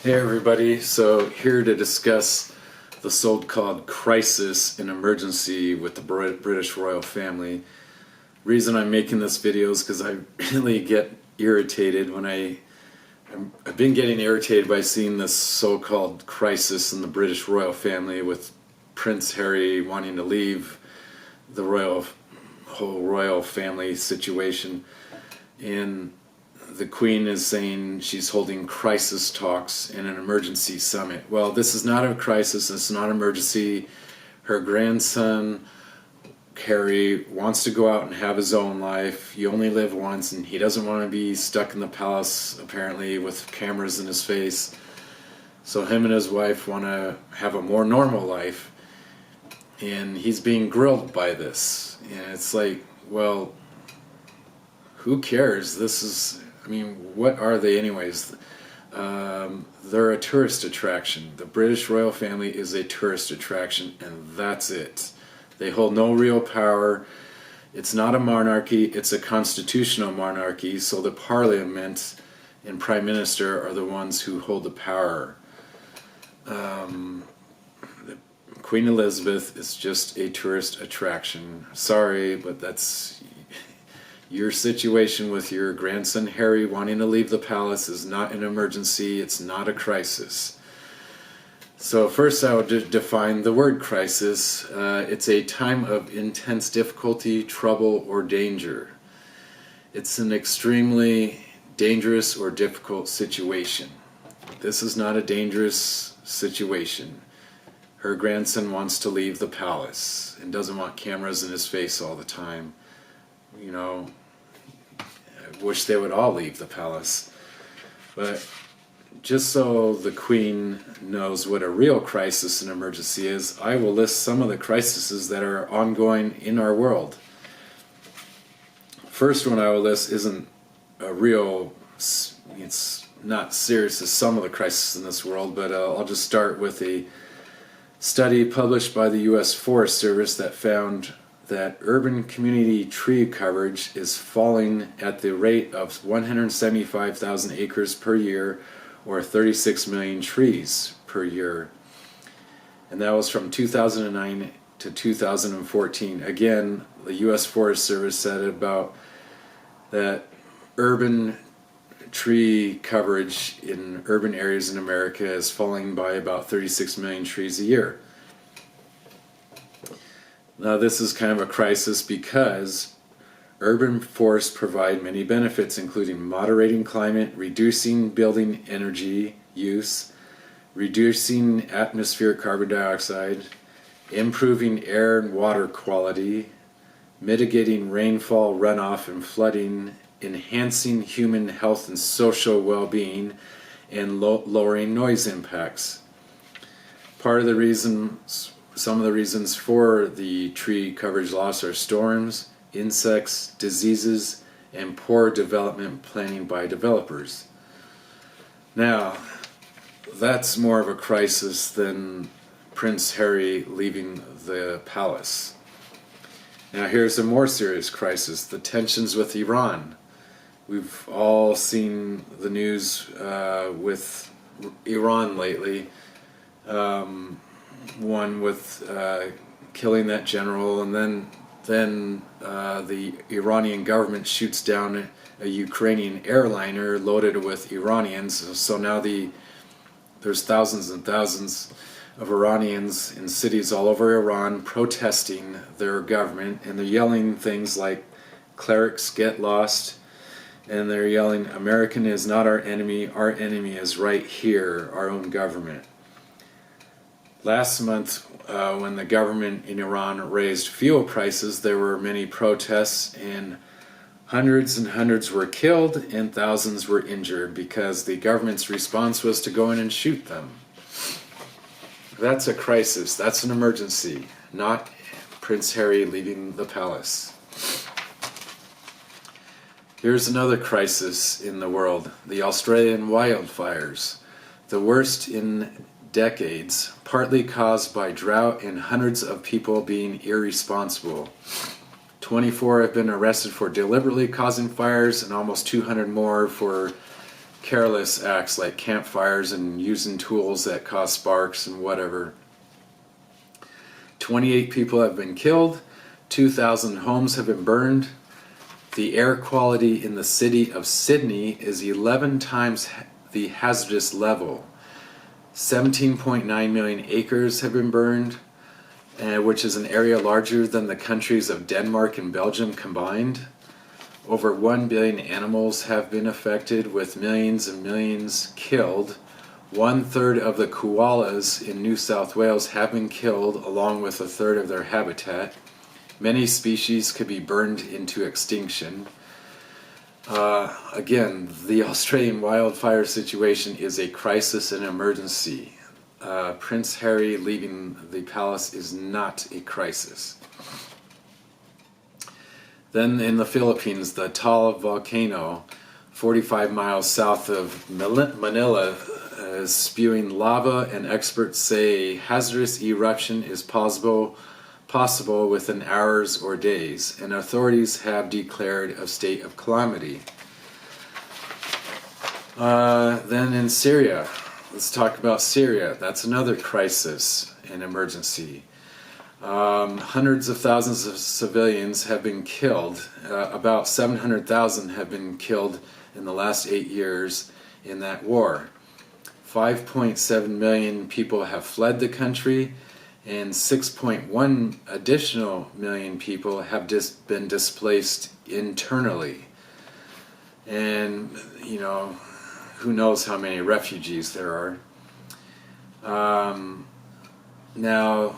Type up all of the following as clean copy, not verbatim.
Hey everybody, so here to discuss the so-called crisis and emergency with the British royal family. Reason I'm making this video is because I really get irritated when I've been getting irritated by seeing this so-called crisis in the British royal family with Prince Harry wanting to leave the whole royal family situation, and the Queen is saying she's holding crisis talks in an emergency summit. Well, this is not a crisis, it's not an emergency. Her grandson, Harry, wants to go out and have his own life. You only live once, and he doesn't want to be stuck in the palace, apparently, with cameras in his face. So him and his wife want to have a more normal life, and he's being grilled by this. And it's like, well, who cares? This is... I mean, what are they anyways? They're a tourist attraction. The British royal family is a tourist attraction, and that's it. They hold no real power. It's not a monarchy, it's a constitutional monarchy, so the Parliament and Prime Minister are the ones who hold the power. Queen Elizabeth is just a tourist attraction. Sorry, but that's... Your situation with your grandson Harry wanting to leave the palace is not an emergency, it's not a crisis. So first I would define the word crisis. It's a time of intense difficulty, trouble, or danger. It's an extremely dangerous or difficult situation. This is not a dangerous situation. Her grandson wants to leave the palace and doesn't want cameras in his face all the time. You know, I wish they would all leave the palace. But just so the Queen knows what a real crisis and emergency is, I will list some of the crises that are ongoing in our world. First one I will list isn't a real, it's not serious as some of the crises in this world, but I'll just start with a study published by the U.S. Forest Service that found that urban community tree coverage is falling at the rate of 175,000 acres per year, or 36 million trees per year. And that was from 2009 to 2014. Again, the U.S. Forest Service said about that urban tree coverage in urban areas in America is falling by about 36 million trees a year. Now this is kind of a crisis because urban forests provide many benefits, including moderating climate, reducing building energy use, reducing atmospheric carbon dioxide, improving air and water quality, mitigating rainfall, runoff, and flooding, enhancing human health and social well-being, and lowering noise impacts. Some of the reasons for the tree coverage loss are storms, insects, diseases, and poor development planning by developers. Now, that's more of a crisis than Prince Harry leaving the palace. Now here's a more serious crisis, the tensions with Iran. We've all seen the news with Iran lately. One with killing that general, and then the Iranian government shoots down a Ukrainian airliner loaded with Iranians. So now there's thousands and thousands of Iranians in cities all over Iran protesting their government, and they're yelling things like "Clerics get lost," and they're yelling, "American is not our enemy is right here, our own government." Last month, when the government in Iran raised fuel prices, there were many protests, and hundreds were killed and thousands were injured because the government's response was to go in and shoot them. That's a crisis, that's an emergency, not Prince Harry leaving the palace. Here's another crisis in the world, the Australian wildfires, the worst in decades, partly caused by drought and hundreds of people being irresponsible. 24 have been arrested for deliberately causing fires, and almost 200 more for careless acts like campfires and using tools that cause sparks and whatever. 28 people have been killed, 2,000 homes have been burned. The air quality in the city of Sydney is 11 times the hazardous level. 17.9 million acres have been burned, which is an area larger than the countries of Denmark and Belgium combined. Over 1 billion animals have been affected, with millions and millions killed. 1/3 of the koalas in New South Wales have been killed, along with 1/3 of their habitat. Many species could be burned into extinction. Again, the Australian wildfire situation is a crisis and emergency. Prince Harry leaving the palace is not a crisis. Then in the Philippines, the Taal volcano, 45 miles south of Manila, is spewing lava, and experts say hazardous eruption is possible within hours or days, and authorities have declared a state of calamity. Then in Syria, let's talk about Syria. That's another crisis and emergency. Hundreds of thousands of civilians have been killed. About 700,000 have been killed in the last 8 years in that war. 5.7 million people have fled the country, and 6.1 additional million people have been displaced internally. And, you know, who knows how many refugees there are. Now,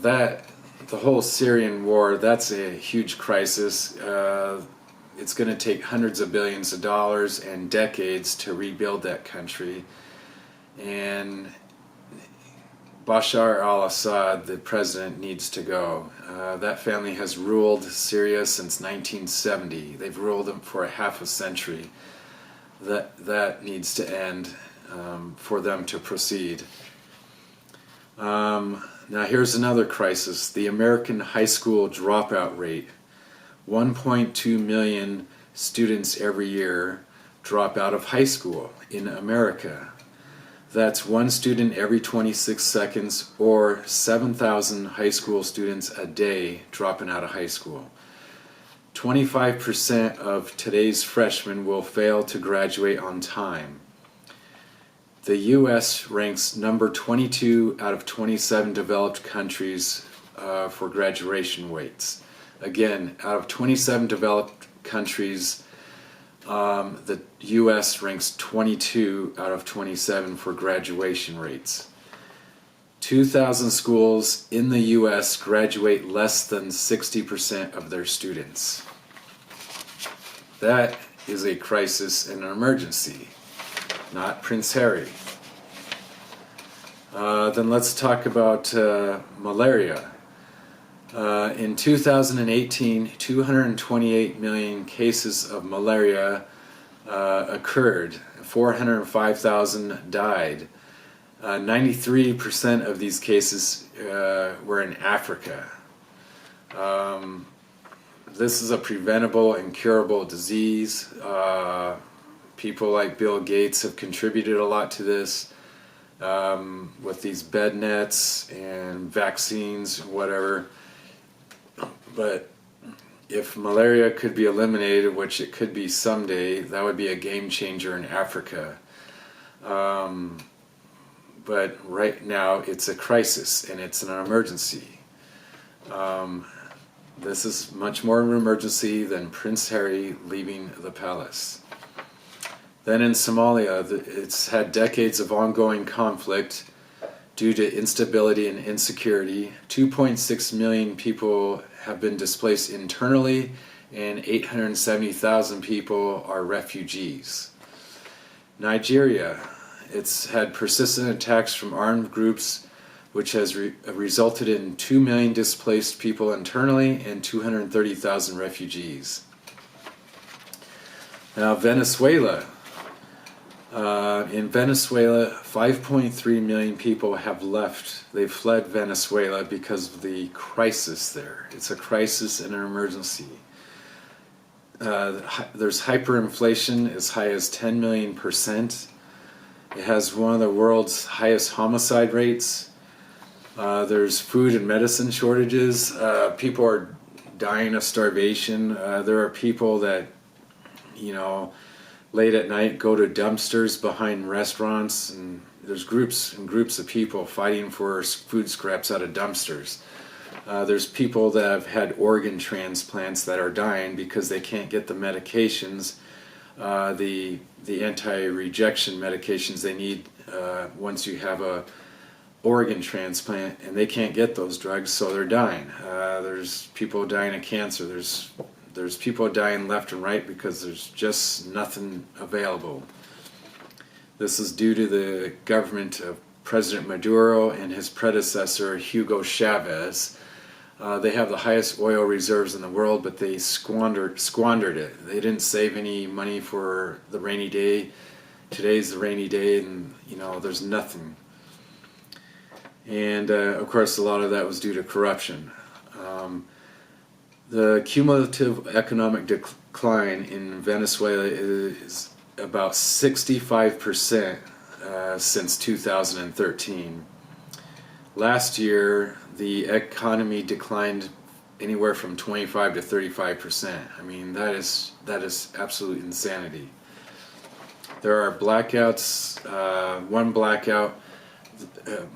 the whole Syrian war, that's a huge crisis. It's going to take hundreds of billions of dollars and decades to rebuild that country. And Bashar al-Assad, the president, needs to go. That family has ruled Syria since 1970. They've ruled them for a half a century. That needs to end for them to proceed. Now here's another crisis, the American high school dropout rate. 1.2 million students every year drop out of high school in America. That's one student every 26 seconds, or 7,000 high school students a day dropping out of high school. 25% of today's freshmen will fail to graduate on time. The U.S. ranks number 22 out of 27 developed countries for graduation rates. Again, out of 27 developed countries, the U.S. ranks 22 out of 27 for graduation rates. 2,000 schools in the U.S. graduate less than 60% of their students. That is a crisis and an emergency, not Prince Harry. Then let's talk about malaria. In 2018, 228 million cases of malaria occurred. 405,000 died. 93% of these cases were in Africa. This is a preventable and curable disease. People like Bill Gates have contributed a lot to this with these bed nets and vaccines, whatever. But if malaria could be eliminated, which it could be someday, that would be a game changer in Africa. But right now it's a crisis and it's an emergency. This is much more of an emergency than Prince Harry leaving the palace. Then in Somalia, it's had decades of ongoing conflict due to instability and insecurity. 2.6 million people have been displaced internally, and 870,000 people are refugees. Nigeria, it's had persistent attacks from armed groups, which has resulted in 2 million displaced people internally and 230,000 refugees. Now Venezuela. In Venezuela, 5.3 million people have left. They've fled Venezuela because of the crisis there. It's a crisis and an emergency. There's hyperinflation as high as 10 million%. It has one of the world's highest homicide rates. There's food and medicine shortages. People are dying of starvation. There are people that, late at night go to dumpsters behind restaurants, and there's groups and groups of people fighting for food scraps out of dumpsters. There's people that have had organ transplants that are dying because they can't get the medications, the anti-rejection medications they need once you have a organ transplant, and they can't get those drugs, so they're dying. There's people dying of cancer. There's people dying left and right because there's just nothing available. This is due to the government of President Maduro and his predecessor Hugo Chavez. They have the highest oil reserves in the world, but they squandered it. They didn't save any money for the rainy day. Today's the rainy day, and there's nothing. And of course, a lot of that was due to corruption. The cumulative economic decline in Venezuela is about 65% since 2013. Last year, the economy declined anywhere from 25 to 35%. I mean, that is absolute insanity. There are blackouts. One blackout.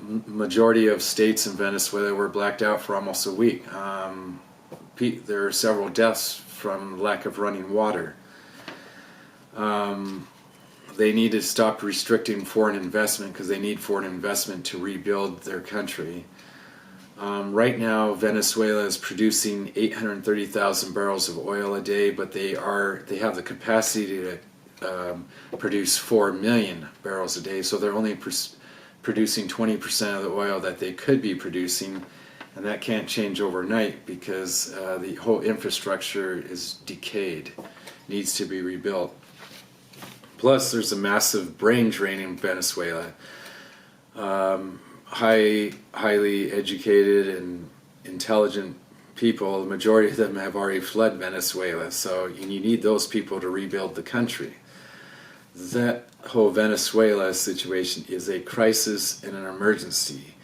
Majority of states in Venezuela were blacked out for almost a week. There are several deaths from lack of running water. They need to stop restricting foreign investment because they need foreign investment to rebuild their country. Right now, Venezuela is producing 830,000 barrels of oil a day, but they have the capacity to produce 4 million barrels a day. So they're only producing 20% of the oil that they could be producing, and that can't change overnight because the whole infrastructure is decayed, needs to be rebuilt. Plus, there's a massive brain drain in Venezuela. Highly educated and intelligent people, the majority of them have already fled Venezuela, so you need those people to rebuild the country. That whole Venezuela situation is a crisis and an emergency,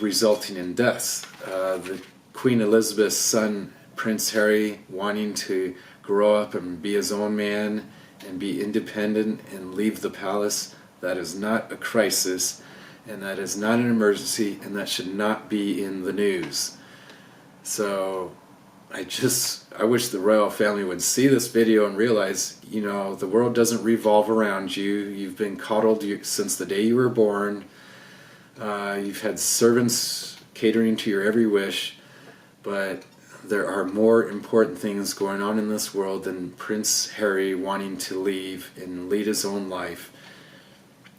resulting in deaths. The Queen Elizabeth's son, Prince Harry, wanting to grow up and be his own man and be independent and leave the palace, that is not a crisis, and that is not an emergency, and that should not be in the news. So I wish the royal family would see this video and realize, the world doesn't revolve around you. You've been coddled since the day you were born. You've had servants catering to your every wish, but there are more important things going on in this world than Prince Harry wanting to leave and lead his own life.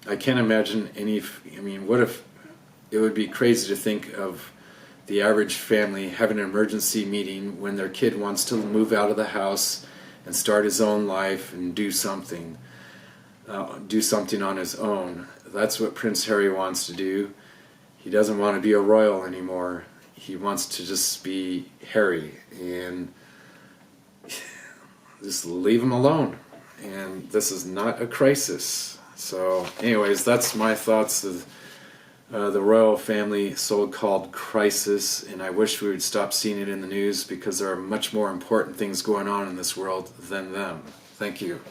I can't imagine what if it would be crazy to think of the average family having an emergency meeting when their kid wants to move out of the house and start his own life and do something on his own. That's what Prince Harry wants to do. He doesn't want to be a royal anymore. He wants to just be Harry, and just leave him alone. And this is not a crisis. So anyways, that's my thoughts of the royal family so-called crisis, and I wish we would stop seeing it in the news because there are much more important things going on in this world than them. Thank you.